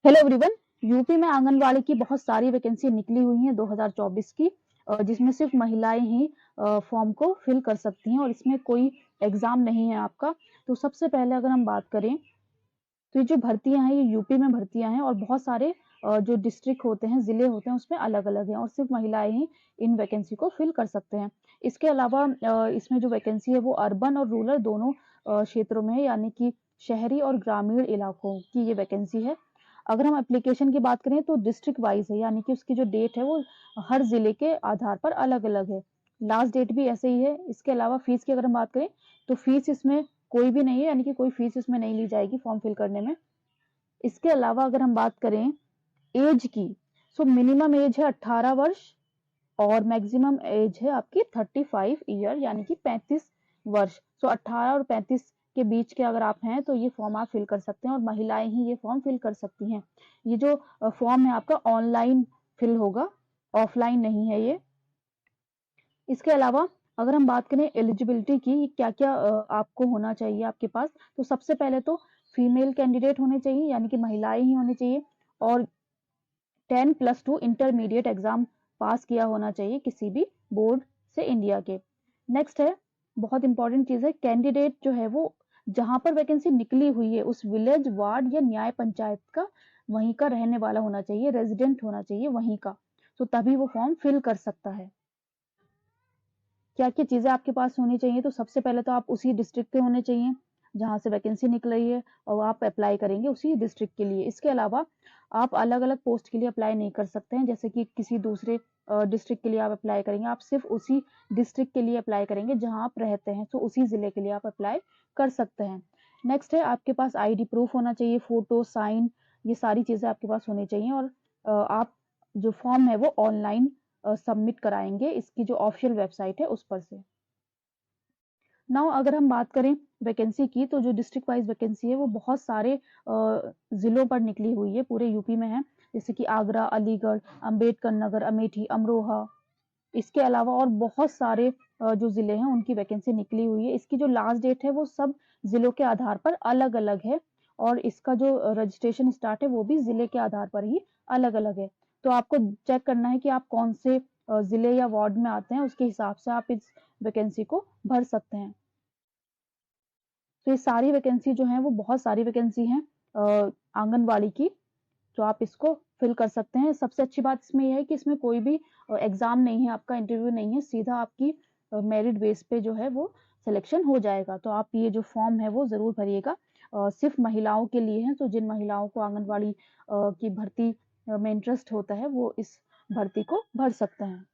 Hello everyone. UP में आंगनवाड़ी की बहुत सारी वैकेंसी निकली हुई हैं 2024 की, जिसमें सिर्फ महिलाएं ही फॉर्म को फिल कर सकती हैं और इसमें कोई एग्जाम नहीं है आपका। तो सबसे पहले अगर हम बात करें तो ये जो भर्तियां हैं ये यूपी में भर्तियां हैं और बहुत सारे जो डिस्ट्रिक्ट होते हैं, जिले होते हैं, उसमें अलग अलग हैं और सिर्फ महिलाएं ही इन वैकेंसी को फिल कर सकते हैं। इसके अलावा इसमें जो वैकेंसी है वो अर्बन और रूरल दोनों क्षेत्रों में है, यानी कि शहरी और ग्रामीण इलाकों की ये वैकेंसी है। अगर हम एप्लीकेशन की बात करें तो डिस्ट्रिक्ट वाइज है, यानी कि उसकी जो डेट है वो हर जिले के आधार पर अलग अलग है। लास्ट डेट भी ऐसे ही है। इसके अलावा फीस की अगर हम बात करें तो फीस इसमें कोई भी नहीं है, यानी कि कोई फीस इसमें नहीं ली जाएगी फॉर्म फिल करने में। इसके अलावा अगर हम बात करें एज की, सो मिनिमम एज है 18 वर्ष और मैक्सिमम एज है आपकी 35 ईयर, यानी कि 35 वर्ष। सो 18 और 35 के बीच के अगर आप हैं तो ये फॉर्म आप फिल कर सकते हैं और महिलाएं ही ये फॉर्म फिल कर सकती हैं। ये जो फॉर्म है आपका ऑनलाइन फिल होगा, ऑफलाइन नहीं है ये। इसके अलावा अगर हम बात करें एलिजिबिलिटी की, क्या-क्या आपको होना चाहिए आपके पास, तो सबसे पहले तो फीमेल कैंडिडेट होने चाहिए, यानी कि महिलाएं ही होनी चाहिए और 10+2 इंटरमीडिएट एग्जाम पास किया होना चाहिए किसी भी बोर्ड से इंडिया के। नेक्स्ट है, बहुत इंपॉर्टेंट चीज है, कैंडिडेट जो है वो जहां पर वैकेंसी निकली हुई है उस विलेज, वार्ड या न्याय पंचायत का वहीं का रहने वाला होना चाहिए, रेजिडेंट होना चाहिए वहीं का, तो तभी वो फॉर्म फिल कर सकता है। क्या-क्या चीज़ें आपके पास होनी चाहिए, तो सबसे पहले तो आप उसी डिस्ट्रिक्ट के होने चाहिए, जहाँ से वैकेंसी निकल रही है और आप अप्लाई करेंगे उसी डिस्ट्रिक्ट के लिए। इसके अलावा आप अलग-अलग पोस्ट के लिए अप्लाई नहीं कर सकते हैं, जैसे कि किसी दूसरे डिस्ट्रिक्ट के लिए आप अप्लाई करेंगे, आप सिर्फ़ उसी डिस्ट्रिक्ट के लिए अप्लाई करेंगे जहाँ आप रहते हैं, तो उसी ज़िले के लिए आप अप्लाई कर सकते हैं। नेक्स्ट है, आपके पास आईडी प्रूफ होना चाहिए, फ़ोटो, साइन, ये सारी चीज़ें आपके पास होनी चाहिए और आप जो फॉर्म है वो ऑनलाइन सबमिट कराएँगे इसकी जो ऑफ़िशियल वेबसाइट है उस पर से। नाउ अगर हम बात करें वैकेंसी की, तो जो डिस्ट्रिक्ट वाइज़ वैकेंसी है वो बहुत सारे ज़िलों पर निकली हुई है, पूरे यूपी में है। जैसे कि आगरा, अलीगढ़, अम्बेडकर नगर, अमेठी, अमरोहा, इसके अलावा और बहुत सारे जो ज़िले हैं उनकी वैकेंसी निकली हुई है। इसकी जो लास्ट डेट है वो सब ज़िलों के आधार पर अलग-अलग है और इसका जो रजिस्ट्रेशन स्टार्ट है वो भी ज़िले के आधार पर ही अलग-अलग है। तो आपको चेक करना है कि आप कौन से ज़िले या वार्ड में आते हैं, उसके हिसाब से आप इस वैकेंसी को भर सकते हैं। तो ये सारी वैकेंसी जो हैं वो बहुत सारी वैकेंसी हैं आंगनवाड़ी की, तो आप इसको फिल कर सकते हैं। सबसे अच्छी बात इसमें ये है कि इसमें कोई भी एग्ज़ाम नहीं है, आपका इंटरव्यू नहीं है, सीधा आपकी मेरिट बेस पे जो है वो सिलेक्शन हो जाएगा। तो आप ये जो फॉर्म है वो ज़रूर भरिएगा। सिर्फ़ महिलाओं के लिए है, तो जिन महिलाओं को आंगनवाड़ी की भर्ती में इंटरेस्ट होता है वो इस भर्ती को भर सकते हैं।